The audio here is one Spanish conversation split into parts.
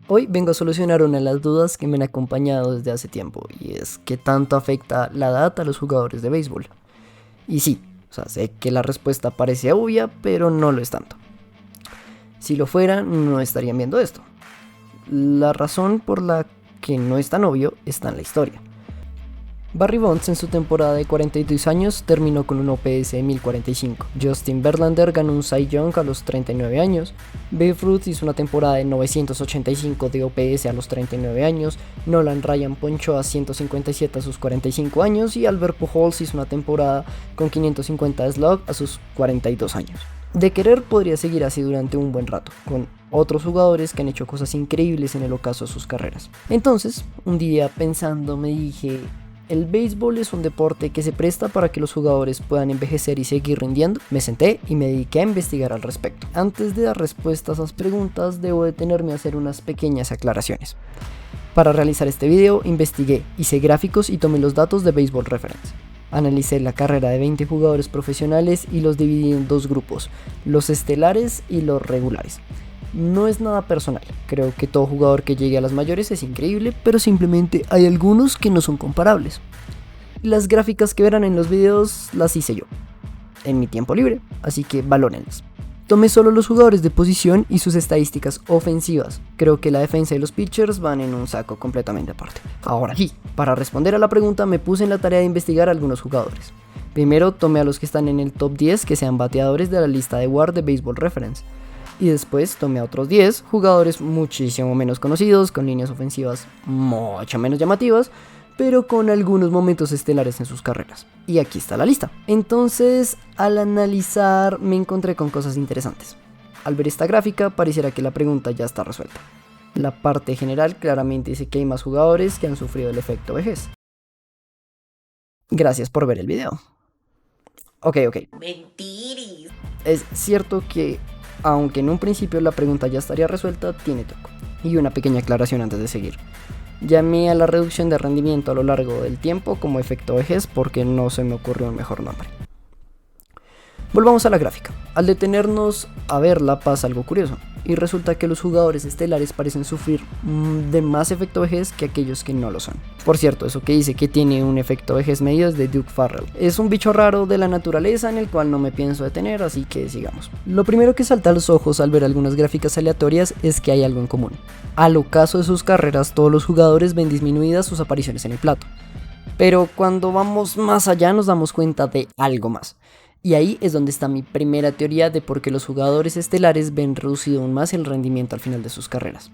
Hoy vengo a solucionar una de las dudas que me han acompañado desde hace tiempo, y es ¿qué tanto afecta la edad a los jugadores de béisbol? Y sí, sé que la respuesta parece obvia, pero no lo es tanto. Si lo fuera, no estarían viendo esto. La razón por la que no es tan obvio está en la historia. Barry Bonds en su temporada de 42 años terminó con un OPS de 1045. Justin Verlander ganó un Cy Young a los 39 años. Babe Ruth hizo una temporada de 985 de OPS a los 39 años. Nolan Ryan ponchó a 157 a sus 45 años. Y Albert Pujols hizo una temporada con 550 de slug a sus 42 años. De querer podría seguir así durante un buen rato, con otros jugadores que han hecho cosas increíbles en el ocaso de sus carreras. Entonces, un día pensando me dije... ¿El béisbol es un deporte que se presta para que los jugadores puedan envejecer y seguir rindiendo? Me senté y me dediqué a investigar al respecto. Antes de dar respuesta a esas preguntas, debo detenerme a hacer unas pequeñas aclaraciones. Para realizar este video, investigué, hice gráficos y tomé los datos de Baseball Reference. Analicé la carrera de 20 jugadores profesionales y los dividí en dos grupos, los estelares y los regulares. No es nada personal, creo que todo jugador que llegue a las mayores es increíble, pero simplemente hay algunos que no son comparables. Las gráficas que verán en los videos las hice yo, en mi tiempo libre, así que valórenlas. Tomé solo los jugadores de posición y sus estadísticas ofensivas, creo que la defensa y los pitchers van en un saco completamente aparte. Ahora sí, para responder a la pregunta me puse en la tarea de investigar a algunos jugadores. Primero tomé a los que están en el top 10 que sean bateadores de la lista de WAR de Baseball Reference. Y después tomé a otros 10 jugadores muchísimo menos conocidos, con líneas ofensivas mucho menos llamativas, pero con algunos momentos estelares en sus carreras. Y aquí está la lista. Entonces, al analizar, me encontré con cosas interesantes. Al ver esta gráfica, pareciera que la pregunta ya está resuelta. La parte general claramente dice que hay más jugadores que han sufrido el efecto vejez. Gracias por ver el video. Ok. Mentiris. Es cierto que aunque en un principio la pregunta ya estaría resuelta, tiene truco. Y una pequeña aclaración antes de seguir. Llamé a la reducción de rendimiento a lo largo del tiempo como efecto vejez porque no se me ocurrió un mejor nombre. Volvamos a la gráfica. Al detenernos a verla pasa algo curioso. Y resulta que los jugadores estelares parecen sufrir de más efecto vejez que aquellos que no lo son. Por cierto, eso que dice que tiene un efecto vejez medio es de Duke Farrell. Es un bicho raro de la naturaleza en el cual no me pienso detener, así que sigamos. Lo primero que salta a los ojos al ver algunas gráficas aleatorias es que hay algo en común. Al ocaso de sus carreras, todos los jugadores ven disminuidas sus apariciones en el plato. Pero cuando vamos más allá nos damos cuenta de algo más. Y ahí es donde está mi primera teoría de por qué los jugadores estelares ven reducido aún más el rendimiento al final de sus carreras.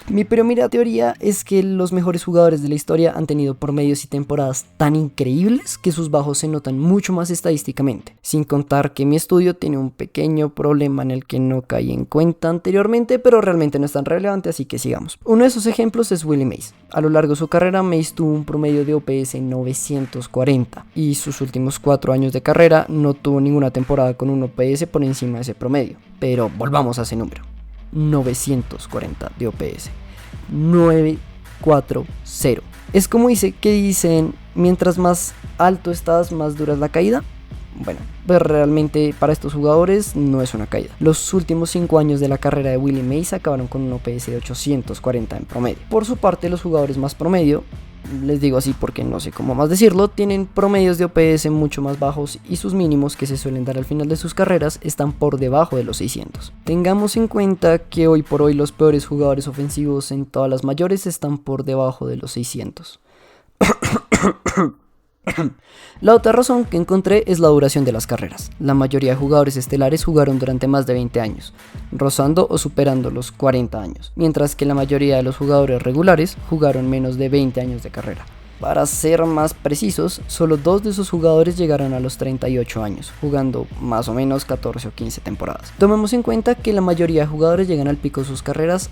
Mi primera teoría es que los mejores jugadores de la historia han tenido promedios y temporadas tan increíbles que sus bajos se notan mucho más estadísticamente, sin contar que mi estudio tiene un pequeño problema en el que no caí en cuenta anteriormente, pero realmente no es tan relevante, así que sigamos. Uno de esos ejemplos es Willie Mays. A lo largo de su carrera, Mays tuvo un promedio de OPS 940 y sus últimos 4 años de carrera no tuvo ninguna temporada con un OPS por encima de ese promedio. Pero volvamos a ese número. 940 de OPS. 940. Es como dicen, mientras más alto estás, más dura es la caída. Bueno, pues realmente para estos jugadores no es una caída. Los últimos 5 años de la carrera de Willie Mays acabaron con un OPS de 840 en promedio. Por su parte, los jugadores más promedio, les digo así porque no sé cómo más decirlo, tienen promedios de OPS mucho más bajos y sus mínimos que se suelen dar al final de sus carreras están por debajo de los 600. Tengamos en cuenta que hoy por hoy los peores jugadores ofensivos en todas las mayores están por debajo de los 600. La otra razón que encontré es la duración de las carreras. La mayoría de jugadores estelares jugaron durante más de 20 años, rozando o superando los 40 años, mientras que la mayoría de los jugadores regulares jugaron menos de 20 años de carrera. Para ser más precisos, solo 2 de esos jugadores llegaron a los 38 años, jugando más o menos 14 o 15 temporadas. Tomemos en cuenta que la mayoría de jugadores llegan al pico de sus carreras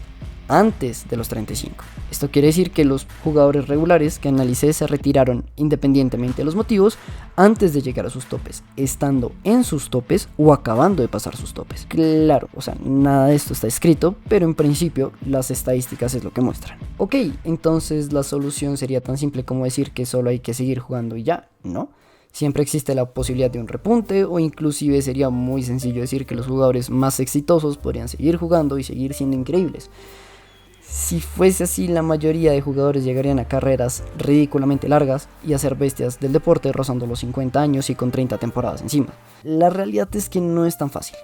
antes de los 35. Esto quiere decir que los jugadores regulares que analicé se retiraron independientemente de los motivos antes de llegar a sus topes, estando en sus topes o acabando de pasar sus topes. Claro, nada de esto está escrito, pero en principio las estadísticas es lo que muestran. Ok, entonces la solución sería tan simple como decir que solo hay que seguir jugando y ya, ¿no? Siempre existe la posibilidad de un repunte o inclusive sería muy sencillo decir que los jugadores más exitosos podrían seguir jugando y seguir siendo increíbles. Si fuese así, la mayoría de jugadores llegarían a carreras ridículamente largas y a ser bestias del deporte rozando los 50 años y con 30 temporadas encima. La realidad es que no es tan fácil.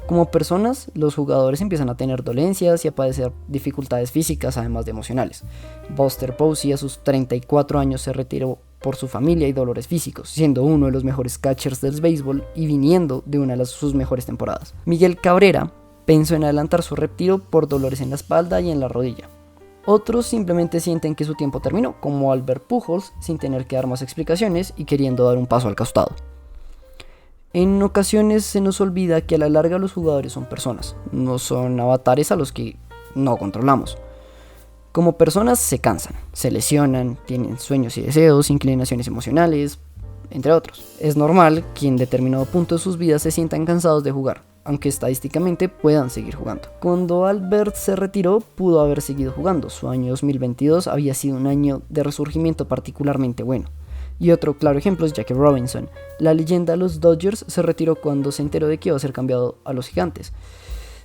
Como personas, los jugadores empiezan a tener dolencias y a padecer dificultades físicas además de emocionales. Buster Posey a sus 34 años se retiró por su familia y dolores físicos, siendo uno de los mejores catchers del béisbol y viniendo de una de sus mejores temporadas. Miguel Cabrera pensó en adelantar su retiro por dolores en la espalda y en la rodilla. Otros simplemente sienten que su tiempo terminó, como Albert Pujols, sin tener que dar más explicaciones y queriendo dar un paso al costado. En ocasiones se nos olvida que a la larga los jugadores son personas, no son avatares a los que no controlamos. Como personas se cansan, se lesionan, tienen sueños y deseos, inclinaciones emocionales, entre otros. Es normal que en determinado punto de sus vidas se sientan cansados de jugar, aunque estadísticamente puedan seguir jugando. Cuando Albert se retiró, pudo haber seguido jugando. Su año 2022 había sido un año de resurgimiento particularmente bueno. Y otro claro ejemplo es Jackie Robinson. La leyenda de los Dodgers se retiró cuando se enteró de que iba a ser cambiado a los Gigantes.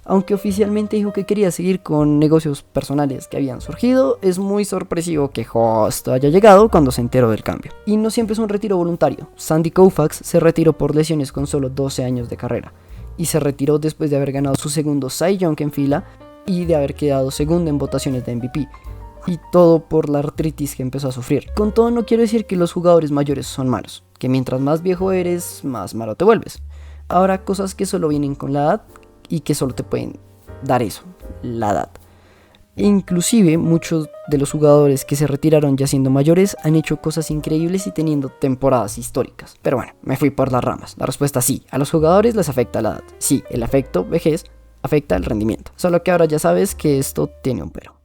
Aunque oficialmente dijo que quería seguir con negocios personales que habían surgido, es muy sorpresivo que justo haya llegado cuando se enteró del cambio. Y no siempre es un retiro voluntario. Sandy Koufax se retiró por lesiones con solo 12 años de carrera. Y se retiró después de haber ganado su segundo Cy Young en fila y de haber quedado segundo en votaciones de MVP. Y todo por la artritis que empezó a sufrir. Con todo, no quiero decir que los jugadores mayores son malos, que mientras más viejo eres, más malo te vuelves. Habrá cosas que solo vienen con la edad y que solo te pueden dar eso, la edad. Inclusive muchos de los jugadores que se retiraron ya siendo mayores han hecho cosas increíbles y teniendo temporadas históricas. Pero bueno, me fui por las ramas. La respuesta sí, a los jugadores les afecta la edad. Sí, el afecto vejez afecta el rendimiento. Solo que ahora ya sabes que esto tiene un pero.